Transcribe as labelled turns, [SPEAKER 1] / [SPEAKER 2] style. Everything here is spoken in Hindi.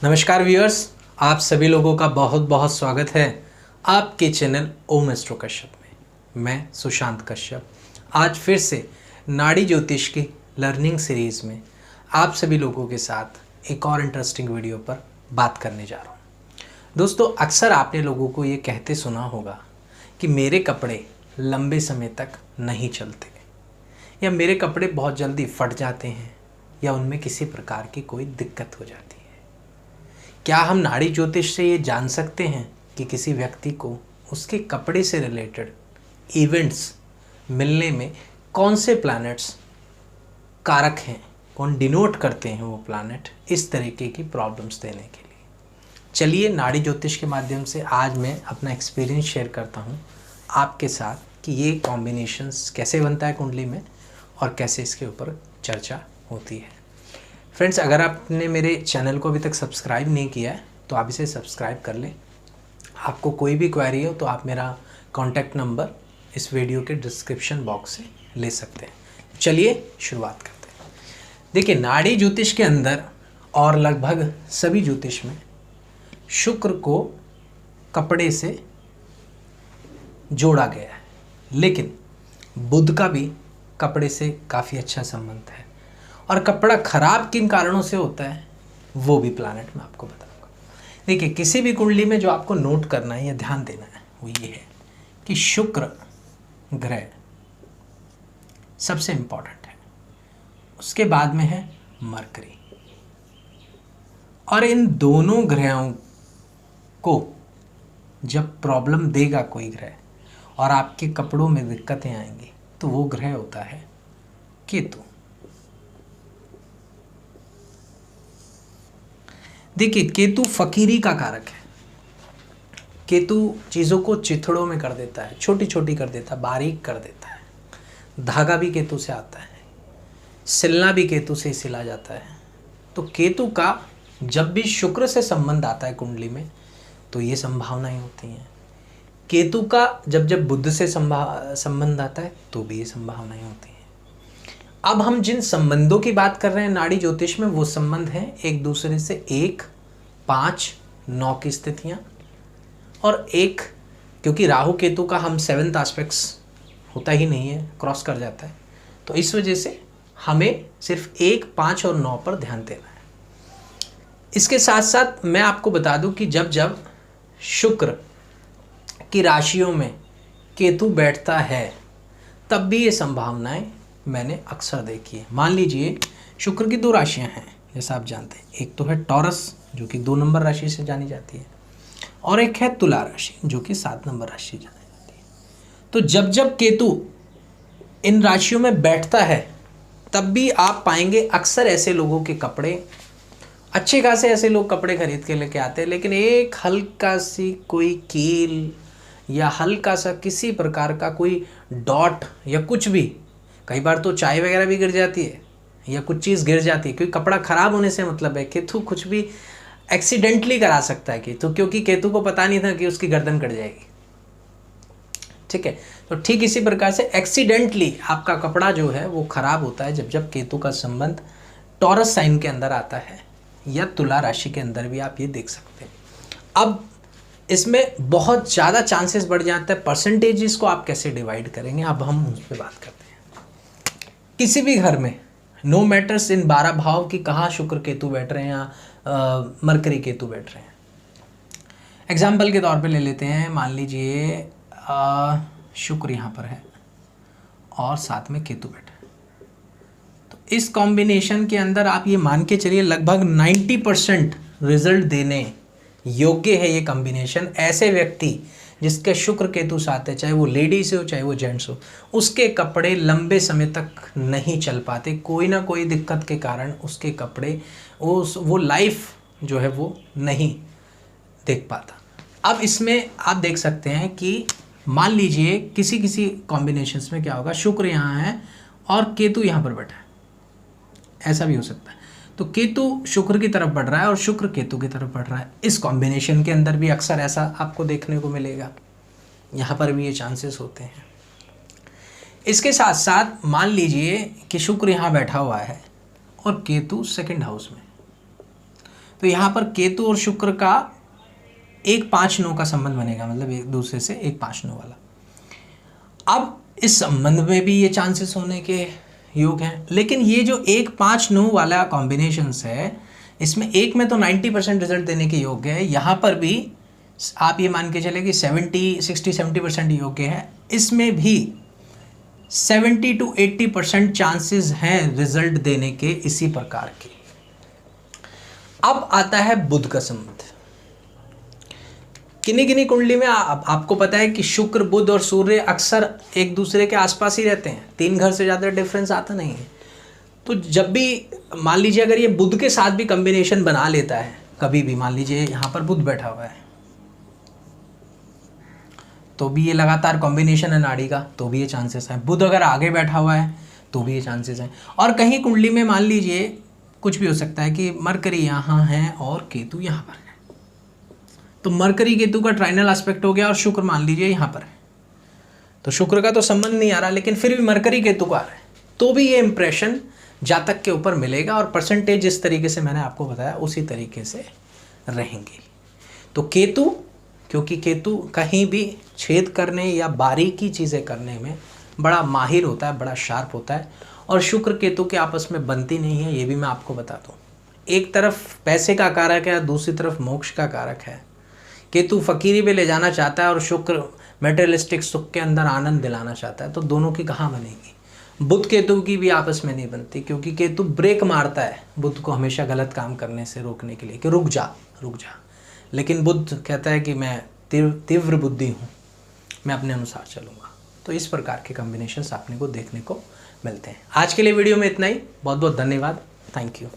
[SPEAKER 1] नमस्कार व्यूअर्स, आप सभी लोगों का बहुत बहुत स्वागत है आपके चैनल ओम एस्ट्रो कश्यप में। मैं सुशांत कश्यप आज फिर से नाड़ी ज्योतिष की लर्निंग सीरीज़ में आप सभी लोगों के साथ एक और इंटरेस्टिंग वीडियो पर बात करने जा रहा हूँ। दोस्तों, अक्सर आपने लोगों को ये कहते सुना होगा कि मेरे कपड़े लंबे समय तक नहीं चलते, या मेरे कपड़े बहुत जल्दी फट जाते हैं, या उनमें किसी प्रकार की कोई दिक्कत हो जाती है। क्या हम नाड़ी ज्योतिष से ये जान सकते हैं कि किसी व्यक्ति को उसके कपड़े से रिलेटेड इवेंट्स मिलने में कौन से प्लैनेट्स कारक हैं, कौन डिनोट करते हैं वो प्लैनेट इस तरीके की प्रॉब्लम्स देने के लिए? चलिए, नाड़ी ज्योतिष के माध्यम से आज मैं अपना एक्सपीरियंस शेयर करता हूँ आपके साथ कि ये कॉम्बिनेशंस कैसे बनता है कुंडली में और कैसे इसके ऊपर चर्चा होती है। फ्रेंड्स, अगर आपने मेरे चैनल को अभी तक सब्सक्राइब नहीं किया है तो आप इसे सब्सक्राइब कर लें। आपको कोई भी क्वेरी हो तो आप मेरा कॉन्टैक्ट नंबर इस वीडियो के डिस्क्रिप्शन बॉक्स से ले सकते हैं। चलिए शुरुआत करते हैं। देखिए, नाड़ी ज्योतिष के अंदर और लगभग सभी ज्योतिष में शुक्र को कपड़े से जोड़ा गया है, लेकिन बुध का भी कपड़े से काफ़ी अच्छा संबंध है। और कपड़ा खराब किन कारणों से होता है वो भी प्लैनेट में आपको बताऊंगा। देखिए, किसी भी कुंडली में जो आपको नोट करना है या ध्यान देना है वो ये है कि शुक्र ग्रह सबसे इंपॉर्टेंट है, उसके बाद में है मरकरी। और इन दोनों ग्रहों को जब प्रॉब्लम देगा कोई ग्रह और आपके कपड़ों में दिक्कतें आएंगी तो वो ग्रह होता है केतु। देखिए, केतु फकीरी का कारक है। केतु चीज़ों को चिथड़ों में कर देता है, छोटी छोटी कर देता है, बारीक कर देता है। धागा भी केतु से आता है, सिलना भी केतु से ही सिला जाता है। तो केतु का जब भी शुक्र से संबंध आता है कुंडली में तो ये संभावनाएं होती हैं। केतु का जब जब बुध से संबंध आता है तो भी ये संभावनाएं होती हैं। अब हम जिन संबंधों की बात कर रहे हैं नाड़ी ज्योतिष में, वो संबंध हैं एक दूसरे से 1, 5, 9 की स्थितियां, और एक, क्योंकि राहु केतु का हम 7th एस्पेक्ट्स होता ही नहीं है, क्रॉस कर जाता है, तो इस वजह से हमें सिर्फ 1, 5 और 9 पर ध्यान देना है। इसके साथ साथ मैं आपको बता दूं कि जब जब शुक्र की राशियों में केतु बैठता है तब भी ये संभावनाएं मैंने अक्सर देखी है। मान लीजिए शुक्र की 2 राशियां हैं, जैसा आप जानते हैं। एक तो है टॉरस जो कि 2 नंबर राशि से जानी जाती है, और एक है तुला राशि जो कि 7 नंबर राशि से जानी जाती है। तो जब जब केतु इन राशियों में बैठता है तब भी आप पाएंगे अक्सर ऐसे लोगों के कपड़े, अच्छे खासे ऐसे लोग कपड़े खरीद के लेके आते हैं, लेकिन एक हल्का सी कोई कील या हल्का सा किसी प्रकार का कोई डॉट या कुछ भी, कई बार तो चाय वगैरह भी गिर जाती है या कुछ चीज़ गिर जाती है, क्योंकि कपड़ा ख़राब होने से मतलब है केतु कुछ भी एक्सीडेंटली करा सकता है केतु, क्योंकि केतु को पता नहीं था कि उसकी गर्दन कट जाएगी। ठीक है, तो ठीक इसी प्रकार से एक्सीडेंटली आपका कपड़ा जो है वो ख़राब होता है जब जब केतु का संबंध टॉरस साइन के अंदर आता है, या तुला राशि के अंदर भी आप ये देख सकते हैं। अब इसमें बहुत ज़्यादा चांसेस बढ़ जाते हैं। परसेंटेजेस को आप कैसे डिवाइड करेंगे, अब हम उस पर बात करते हैं। किसी भी घर में नो मैटर्स इन 12 भाव की कहाँ शुक्र केतु बैठ रहे हैं या मरकरी केतु बैठ रहे हैं। एग्जाम्पल के तौर पे ले लेते हैं, मान लीजिए शुक्र यहाँ पर है और साथ में केतु बैठा है, तो इस कॉम्बिनेशन के अंदर आप ये मान के चलिए लगभग 90% रिजल्ट देने योग्य है ये कॉम्बिनेशन। ऐसे व्यक्ति जिसके शुक्र केतु साथ है, चाहे वो लेडीज हो चाहे वो जेंट्स हो, उसके कपड़े लंबे समय तक नहीं चल पाते। कोई ना कोई दिक्कत के कारण उसके कपड़े वो लाइफ जो है वो नहीं देख पाता। अब इसमें आप देख सकते हैं कि मान लीजिए किसी किसी कॉम्बिनेशंस में क्या होगा, शुक्र यहाँ है और केतु यहाँ पर बैठा है, ऐसा भी हो सकता है। तो केतु शुक्र की तरफ बढ़ रहा है और शुक्र केतु की तरफ बढ़ रहा है। इस कॉम्बिनेशन के अंदर भी अक्सर ऐसा आपको देखने को मिलेगा, यहाँ पर भी ये चांसेस होते हैं। इसके साथ साथ मान लीजिए कि शुक्र यहाँ बैठा हुआ है और केतु 2nd हाउस में, तो यहाँ पर केतु और शुक्र का 1-5-9 का संबंध बनेगा, मतलब एक दूसरे से 1-5-9 वाला। अब इस संबंध में भी ये चांसेस होने के योग हैं, लेकिन ये जो 1-5-9 वाला कॉम्बिनेशंस है, इसमें एक में तो 90% रिजल्ट देने के योग्य है, यहाँ पर भी आप ये मान के चले कि 60-70% योग्य है, इसमें भी 70-80% चांसेस हैं रिजल्ट देने के इसी प्रकार के। अब आता है बुध का संबंध। किन्हीं किन्हीं कुंडली में आपको पता है कि शुक्र, बुध और सूर्य अक्सर एक दूसरे के आसपास ही रहते हैं, 3 घर से ज़्यादा डिफरेंस आता नहीं है। तो जब भी मान लीजिए अगर ये बुध के साथ भी कॉम्बिनेशन बना लेता है, कभी भी मान लीजिए यहाँ पर बुध बैठा हुआ है, तो भी ये लगातार कॉम्बिनेशन है नाड़ी का, तो भी ये चांसेस हैं। बुध अगर आगे बैठा हुआ है तो भी ये चांसेस हैं। और कहीं कुंडली में मान लीजिए कुछ भी हो सकता है कि मरकरी यहाँ है और केतु यहाँ पर है, तो मरकरी केतु का ट्राइनल एस्पेक्ट हो गया और शुक्र मान लीजिए यहाँ पर है, तो शुक्र का तो संबंध नहीं आ रहा, लेकिन फिर भी मरकरी केतु का आ रहा है, तो भी ये इंप्रेशन जातक के ऊपर मिलेगा और परसेंटेज जिस तरीके से मैंने आपको बताया उसी तरीके से रहेंगे। तो केतु, क्योंकि केतु कहीं भी छेद करने या बारीकी चीज़ें करने में बड़ा माहिर होता है, बड़ा शार्प होता है, और शुक्र केतु के आपस में बनती नहीं है, ये भी मैं आपको बता दूँ। एक तरफ पैसे का कारक है, दूसरी तरफ मोक्ष का कारक है। केतु फकीरी पे ले जाना चाहता है और शुक्र मेटेरियलिस्टिक सुख के अंदर आनंद दिलाना चाहता है, तो दोनों की कहाँ बनेगी। बुध केतु की भी आपस में नहीं बनती, क्योंकि केतु ब्रेक मारता है बुध को हमेशा गलत काम करने से रोकने के लिए कि रुक जा, लेकिन बुध कहता है कि मैं तीव्र बुद्धि हूँ, मैं अपने अनुसार चलूँगा। तो इस प्रकार के कॉम्बिनेशंस आपने को देखने को मिलते हैं। आज के लिए वीडियो में इतना ही। बहुत बहुत धन्यवाद। Thank you.